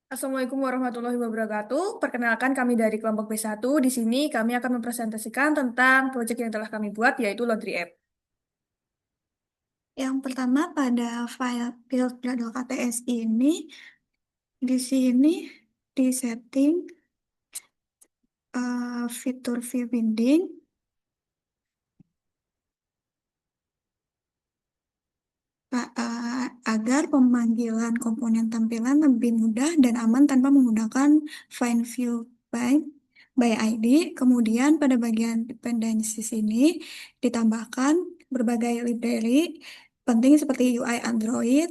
Assalamualaikum warahmatullahi wabarakatuh. Perkenalkan kami dari kelompok B1. Di sini kami akan mempresentasikan tentang proyek yang telah kami buat, yaitu Laundry App. Yang pertama pada file build.kts ini, di sini di setting fitur view binding agar pemanggilan komponen tampilan lebih mudah dan aman tanpa menggunakan find view by ID. Kemudian pada bagian dependensi sini ditambahkan berbagai library penting seperti UI Android,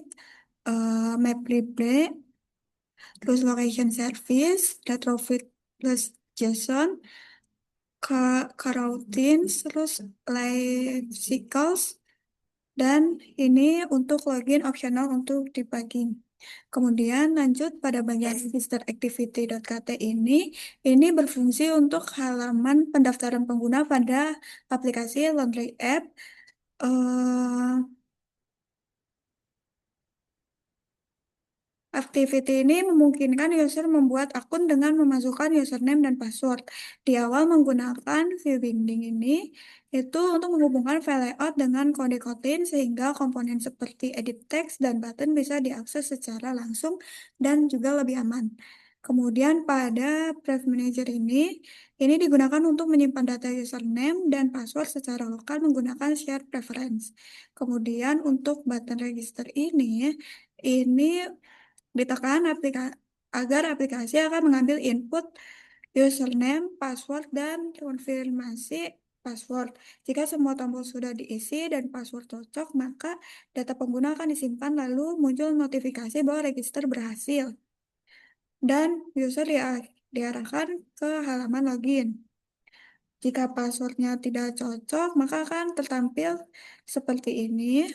Map Library, terus location service, retrofit plus JSON, coroutines, terus live cycles, dan ini untuk login optional untuk debugging. Kemudian lanjut pada bagian register activity.kt ini berfungsi untuk halaman pendaftaran pengguna pada aplikasi Laundry App. Eh, Activity ini memungkinkan user membuat akun dengan memasukkan username dan password. Di awal menggunakan view binding ini itu untuk menghubungkan file layout dengan kode Kotlin sehingga komponen seperti edit text dan button bisa diakses secara langsung dan juga lebih aman. Kemudian pada Prev Manager ini digunakan untuk menyimpan data username dan password secara lokal menggunakan shared preference. Kemudian untuk button register ini ditekan agar aplikasi akan mengambil input username, password, dan konfirmasi password. Jika semua tombol sudah diisi dan password cocok, maka data pengguna akan disimpan lalu muncul notifikasi bahwa register berhasil dan user diarahkan ke halaman login. Jika passwordnya tidak cocok, maka akan tertampil seperti ini.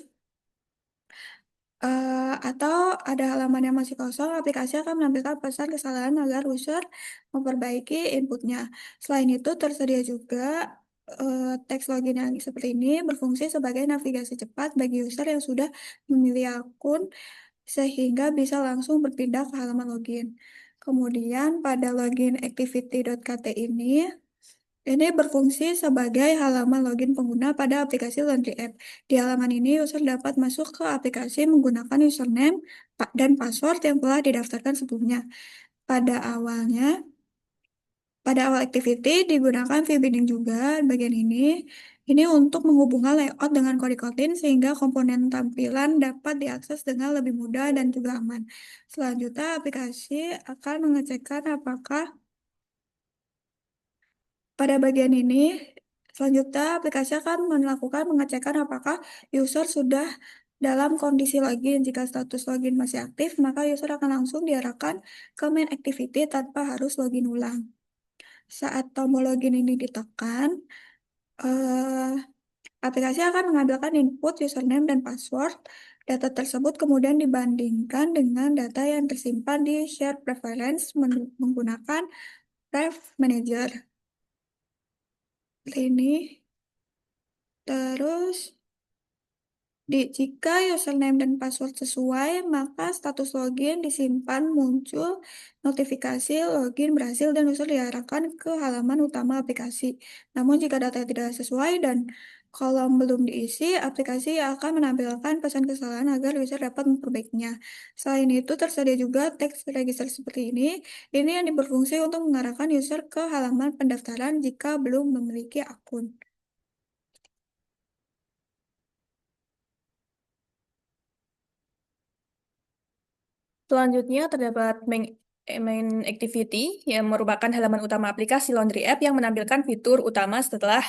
Atau ada halaman yang masih kosong, aplikasi akan menampilkan pesan kesalahan agar user memperbaiki inputnya. Selain itu, tersedia juga teks login yang seperti ini berfungsi sebagai navigasi cepat bagi user yang sudah memilih akun sehingga bisa langsung berpindah ke halaman login. Kemudian pada login activity.kt ini berfungsi sebagai halaman login pengguna pada aplikasi Laundry App. Di halaman ini, user dapat masuk ke aplikasi menggunakan username dan password yang telah didaftarkan sebelumnya. Pada awalnya, pada awal activity digunakan view binding juga bagian ini. Ini untuk menghubungkan layout dengan kode Kotlin sehingga komponen tampilan dapat diakses dengan lebih mudah dan juga aman. Selanjutnya, aplikasi akan mengecekkan apakah pada bagian ini, selanjutnya aplikasi akan melakukan pengecekan apakah user sudah dalam kondisi login. Jika status login masih aktif, maka user akan langsung diarahkan ke main activity tanpa harus login ulang. Saat tombol login ini ditekan, eh, aplikasi akan mengambilkan input username dan password. Data tersebut kemudian dibandingkan dengan data yang tersimpan di shared preference menggunakan Ref Manager. Ini terus jika username dan password sesuai, maka status login disimpan muncul notifikasi login berhasil dan user diarahkan ke halaman utama aplikasi. Namun jika data tidak sesuai dan kolom belum diisi, aplikasi akan menampilkan pesan kesalahan agar user dapat memperbaikinya. Selain itu, tersedia juga teks register seperti ini. Ini yang berfungsi untuk mengarahkan user ke halaman pendaftaran jika belum memiliki akun. Selanjutnya terdapat main activity yang merupakan halaman utama aplikasi Laundry App yang menampilkan fitur utama setelah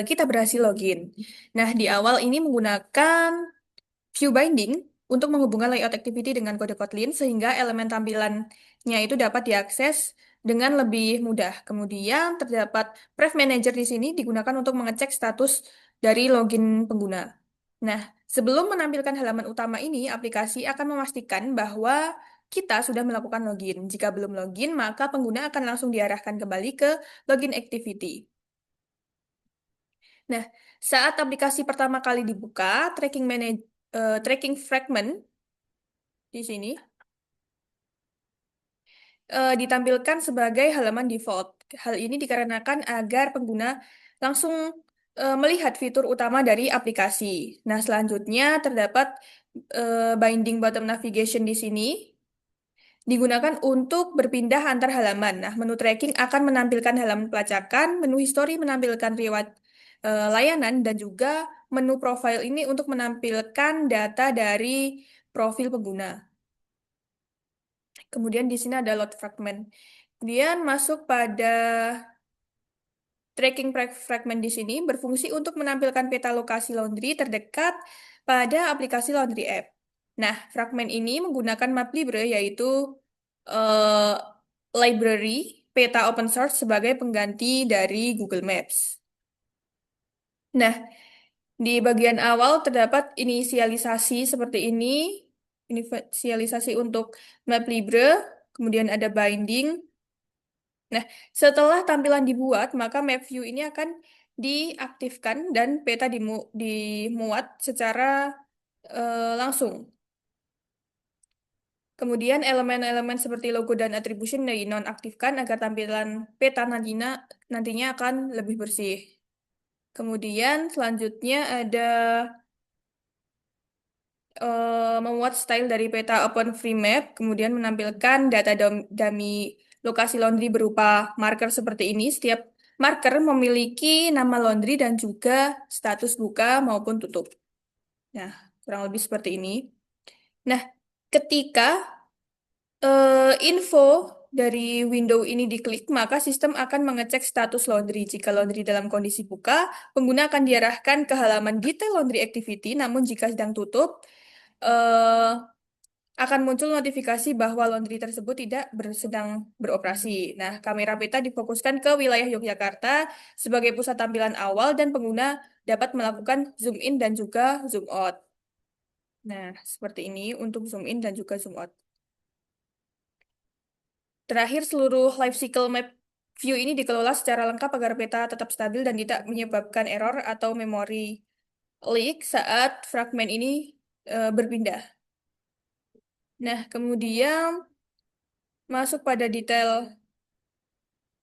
kita berhasil login. Nah, di awal ini menggunakan view binding untuk menghubungkan layout activity dengan kode Kotlin sehingga elemen tampilannya itu dapat diakses dengan lebih mudah. Kemudian terdapat Prev Manager di sini digunakan untuk mengecek status dari login pengguna. Nah, sebelum menampilkan halaman utama ini, aplikasi akan memastikan bahwa kita sudah melakukan login. Jika belum login, maka pengguna akan langsung diarahkan kembali ke login activity. Nah, saat aplikasi pertama kali dibuka, tracking fragment di sini ditampilkan sebagai halaman default. Hal ini dikarenakan agar pengguna langsung melihat fitur utama dari aplikasi. Nah, selanjutnya terdapat binding bottom navigation di sini digunakan untuk berpindah antar halaman. Nah, menu tracking akan menampilkan halaman pelacakan, menu history menampilkan riwayat layanan, dan juga menu profile ini untuk menampilkan data dari profil pengguna. Kemudian di sini ada load fragment. Kemudian masuk pada tracking fragment di sini berfungsi untuk menampilkan peta lokasi laundry terdekat pada aplikasi Laundry App. Nah, fragmen ini menggunakan MapLibre yaitu eh, library peta open source sebagai pengganti dari Google Maps. Nah, di bagian awal terdapat inisialisasi seperti ini, inisialisasi untuk MapLibre, kemudian ada binding. Nah, setelah tampilan dibuat, maka map view ini akan diaktifkan dan peta dimuat secara langsung. Kemudian elemen-elemen seperti logo dan attribution dinonaktifkan agar tampilan peta nantinya akan lebih bersih. Kemudian selanjutnya ada memuat style dari peta OpenFreeMap, kemudian menampilkan data dummy lokasi laundry berupa marker seperti ini. Setiap marker memiliki nama laundry dan juga status buka maupun tutup. Nah, kurang lebih seperti ini. Nah, ketika info dari window ini diklik, maka sistem akan mengecek status laundry. Jika laundry dalam kondisi buka, pengguna akan diarahkan ke halaman detail laundry activity, namun jika sedang tutup, eh, akan muncul notifikasi bahwa laundry tersebut tidak sedang beroperasi. Nah, kamera peta difokuskan ke wilayah Yogyakarta sebagai pusat tampilan awal dan pengguna dapat melakukan zoom in dan juga zoom out. Nah, seperti ini untuk zoom in dan juga zoom out. Terakhir, seluruh life cycle map view ini dikelola secara lengkap agar peta tetap stabil dan tidak menyebabkan error atau memory leak saat fragmen ini berpindah. Nah, kemudian masuk pada detail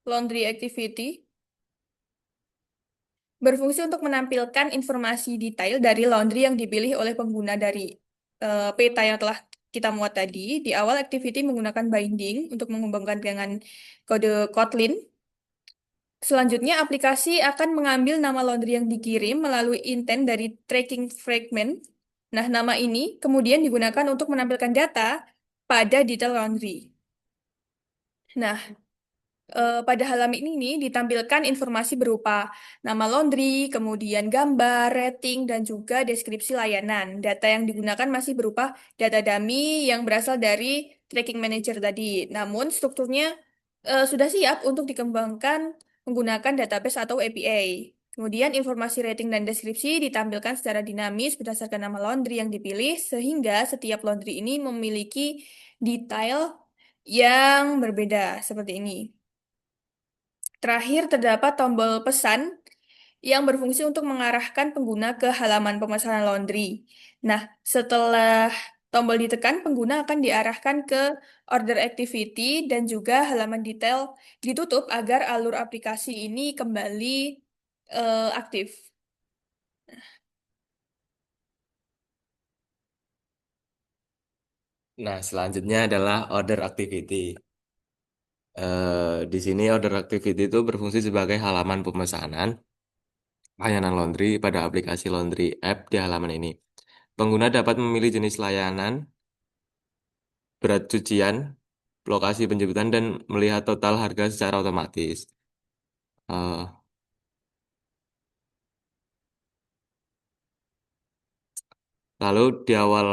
laundry activity. Berfungsi untuk menampilkan informasi detail dari laundry yang dipilih oleh pengguna dari peta yang telah kita muat tadi. Di awal, activity menggunakan binding untuk menghubungkan dengan kode Kotlin. Selanjutnya, aplikasi akan mengambil nama laundry yang dikirim melalui intent dari tracking fragment. Nah, nama ini kemudian digunakan untuk menampilkan data pada detail laundry. Nah, pada halaman ini ditampilkan informasi berupa nama laundry, kemudian gambar, rating, dan juga deskripsi layanan. Data yang digunakan masih berupa data dummy yang berasal dari tracking manager tadi. Namun strukturnya sudah siap untuk dikembangkan menggunakan database atau API. Kemudian informasi rating dan deskripsi ditampilkan secara dinamis berdasarkan nama laundry yang dipilih, sehingga setiap laundry ini memiliki detail yang berbeda seperti ini. Terakhir, terdapat tombol pesan yang berfungsi untuk mengarahkan pengguna ke halaman pemesanan laundry. Nah, setelah tombol ditekan, pengguna akan diarahkan ke order activity dan juga halaman detail ditutup agar alur aplikasi ini kembali aktif. Nah, selanjutnya adalah order activity. Di sini order activity itu berfungsi sebagai halaman pemesanan layanan laundry pada aplikasi laundry app di halaman ini. Pengguna dapat memilih jenis layanan, berat cucian, lokasi penjemputan, dan melihat total harga secara otomatis. Eh, Lalu di awal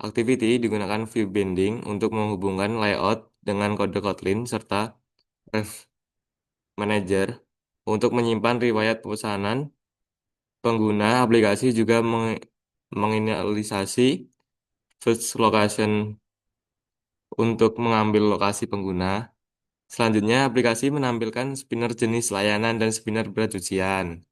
activity digunakan view binding untuk menghubungkan layout dengan kode Kotlin serta ref manager untuk menyimpan riwayat pesanan. Pengguna aplikasi juga menginisialisasi search location untuk mengambil lokasi pengguna. Selanjutnya, aplikasi menampilkan spinner jenis layanan dan spinner berat cucian.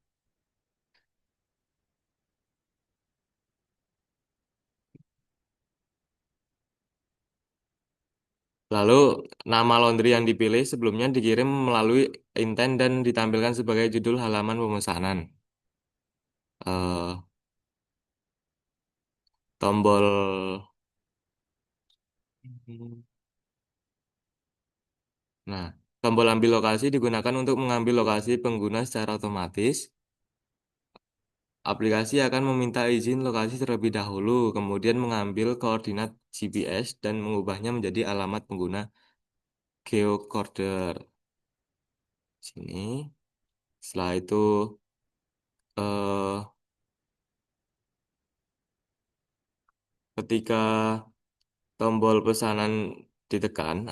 Lalu nama laundry yang dipilih sebelumnya dikirim melalui intent dan ditampilkan sebagai judul halaman pemesanan. Eh, Tombol Nah, tombol ambil lokasi digunakan untuk mengambil lokasi pengguna secara otomatis. Aplikasi akan meminta izin lokasi terlebih dahulu, kemudian mengambil koordinat GPS dan mengubahnya menjadi alamat pengguna geocoder. Sini. Setelah itu eh, ketika tombol pesanan ditekan,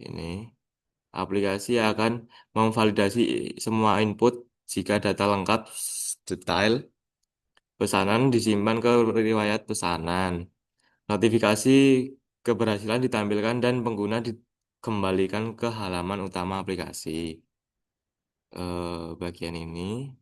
ini aplikasi akan memvalidasi semua input jika data lengkap detail pesanan disimpan ke riwayat pesanan. Notifikasi keberhasilan ditampilkan dan pengguna dikembalikan ke halaman utama aplikasi. Bagian ini.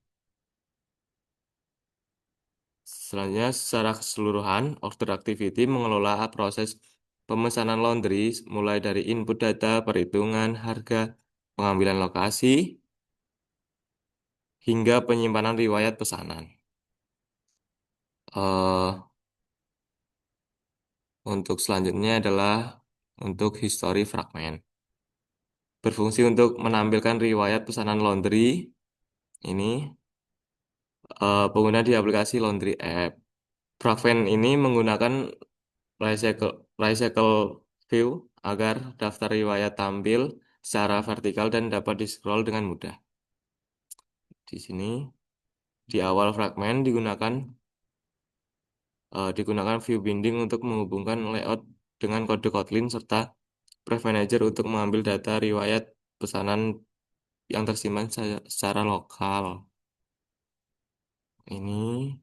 Selanjutnya, secara keseluruhan, order activity mengelola proses pemesanan laundry mulai dari input data, perhitungan harga, pengambilan lokasi, hingga penyimpanan riwayat pesanan. eh untuk selanjutnya adalah untuk history fragment. Berfungsi untuk menampilkan riwayat pesanan laundry. Ini pengguna di aplikasi Laundry App. Fragment ini menggunakan recycle, recycle view agar daftar riwayat tampil secara vertikal dan dapat di-scroll dengan mudah. Di sini, di awal fragmen digunakan view binding untuk menghubungkan layout dengan kode Kotlin serta Brief Manager untuk mengambil data riwayat pesanan yang tersimpan secara lokal. Ini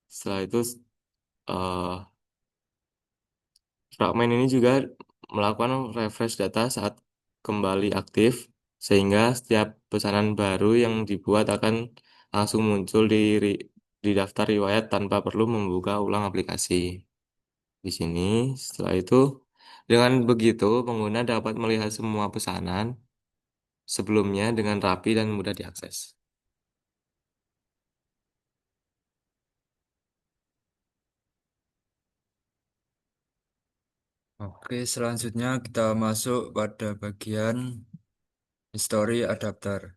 setelah itu eh, fragmen ini juga melakukan refresh data saat kembali aktif, sehingga setiap pesanan baru yang dibuat akan langsung muncul di daftar riwayat tanpa perlu membuka ulang aplikasi. Di sini, setelah itu, dengan begitu pengguna dapat melihat semua pesanan sebelumnya dengan rapi dan mudah diakses. Oke, selanjutnya kita masuk pada bagian history adapter.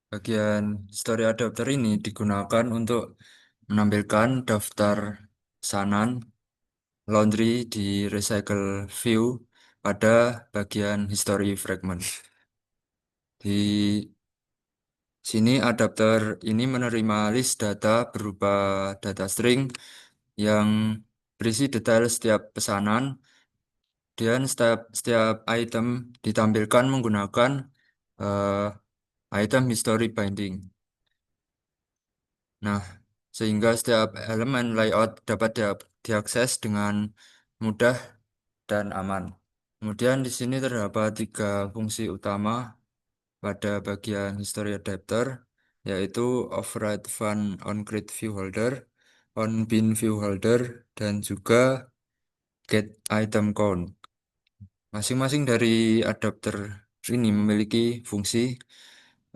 Bagian history adapter ini digunakan untuk menampilkan daftar pesanan laundry di recycle view pada bagian history fragment. Di sini adapter ini menerima list data berupa data string yang berisi detail setiap pesanan dan setiap item ditampilkan menggunakan item history binding. Nah, sehingga setiap elemen layout dapat diakses dengan mudah dan aman. Kemudian di sini terdapat tiga fungsi utama pada bagian history adapter, yaitu override fun on create view holder, on bin view holder, dan juga get item count. Masing-masing dari adapter ini memiliki fungsi.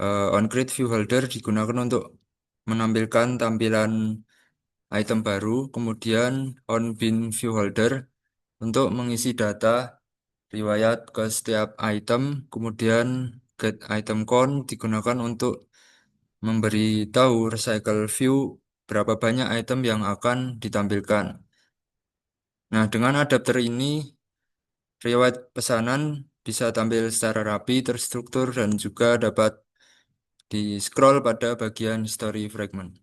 On create view holder digunakan untuk menampilkan tampilan item baru, kemudian on bin view holder untuk mengisi data riwayat ke setiap item, kemudian get item count digunakan untuk memberi tahu recycle view berapa banyak item yang akan ditampilkan. Nah, dengan adapter ini, riwayat pesanan bisa tampil secara rapi, terstruktur, dan juga dapat di-scroll pada bagian history fragment.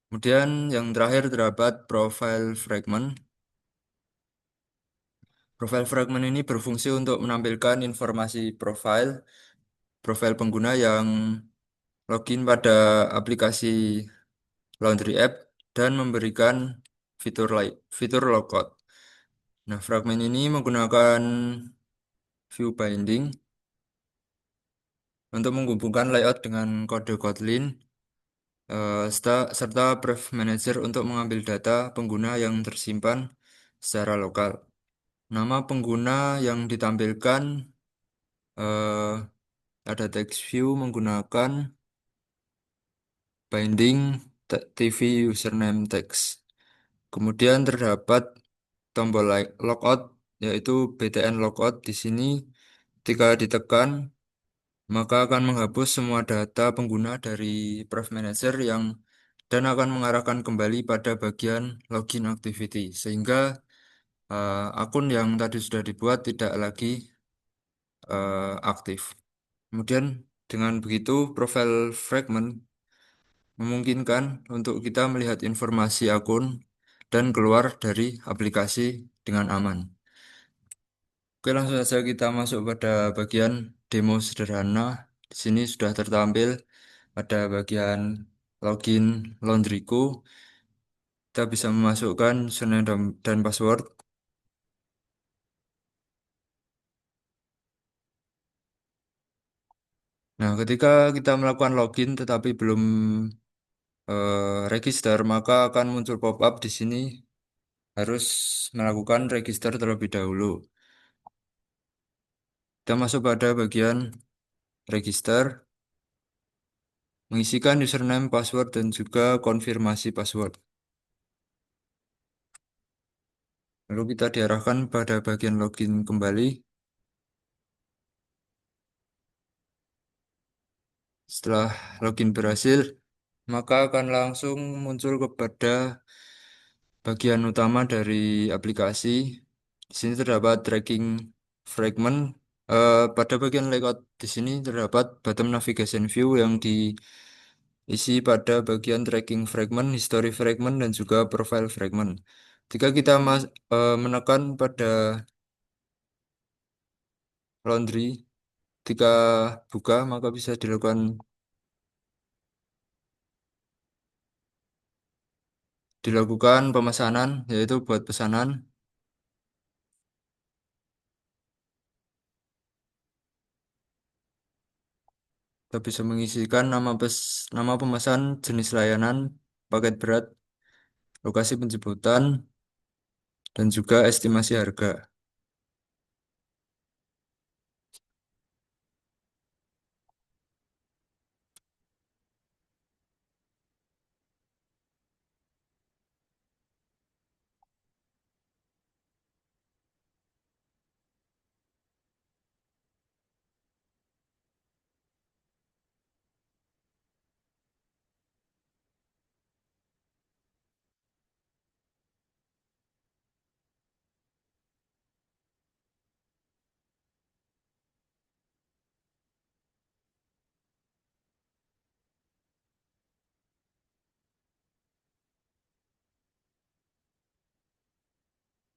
Kemudian yang terakhir terdapat profile fragment. Profile fragment ini berfungsi untuk menampilkan informasi profile pengguna yang login pada aplikasi Laundry App dan memberikan fitur logout. Nah, fragmen ini menggunakan view binding untuk menghubungkan layout dengan kode Kotlin serta Brief Manager untuk mengambil data pengguna yang tersimpan secara lokal. Nama pengguna yang ditampilkan eh, ada text view menggunakan binding TV username text. Kemudian terdapat tombol logout yaitu btn logout di sini. Ketika ditekan maka akan menghapus semua data pengguna dari Private Manager dan akan mengarahkan kembali pada bagian login activity sehingga akun yang tadi sudah dibuat tidak lagi aktif. Kemudian dengan begitu profile fragment memungkinkan untuk kita melihat informasi akun dan keluar dari aplikasi dengan aman. Oke, langsung saja kita masuk pada bagian demo sederhana. Di sini sudah tertampil pada bagian login Laundryku. Kita bisa memasukkan username dan password. Nah, ketika kita melakukan login tetapi belum register, maka akan muncul pop-up di sini harus melakukan register terlebih dahulu. Kita masuk pada bagian register, mengisikan username, password, dan juga konfirmasi password. Lalu kita diarahkan pada bagian login kembali. Setelah login berhasil, maka akan langsung muncul kepada bagian utama dari aplikasi. Di sini terdapat tracking fragment. Pada bagian layout di sini terdapat bottom navigation view yang diisi pada bagian tracking fragment, history fragment, dan juga profile fragment. Jika kita menekan pada laundry, ketika buka maka bisa dilakukan pemesanan, yaitu buat pesanan. Kita bisa mengisikan nama pemesan, jenis layanan, paket berat, lokasi penjemputan, dan juga estimasi harga.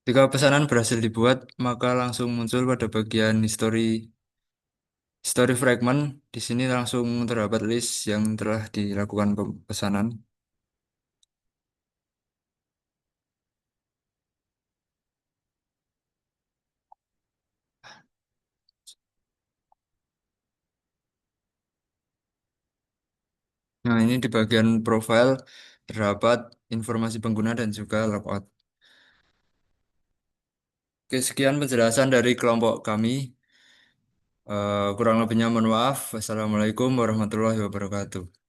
Jika pesanan berhasil dibuat, maka langsung muncul pada bagian history fragment. Di sini langsung terdapat list yang telah dilakukan pesanan. Nah, ini di bagian profile terdapat informasi pengguna dan juga logout. Oke, sekian penjelasan dari kelompok kami. Kurang lebihnya mohon maaf. Wassalamualaikum warahmatullahi wabarakatuh.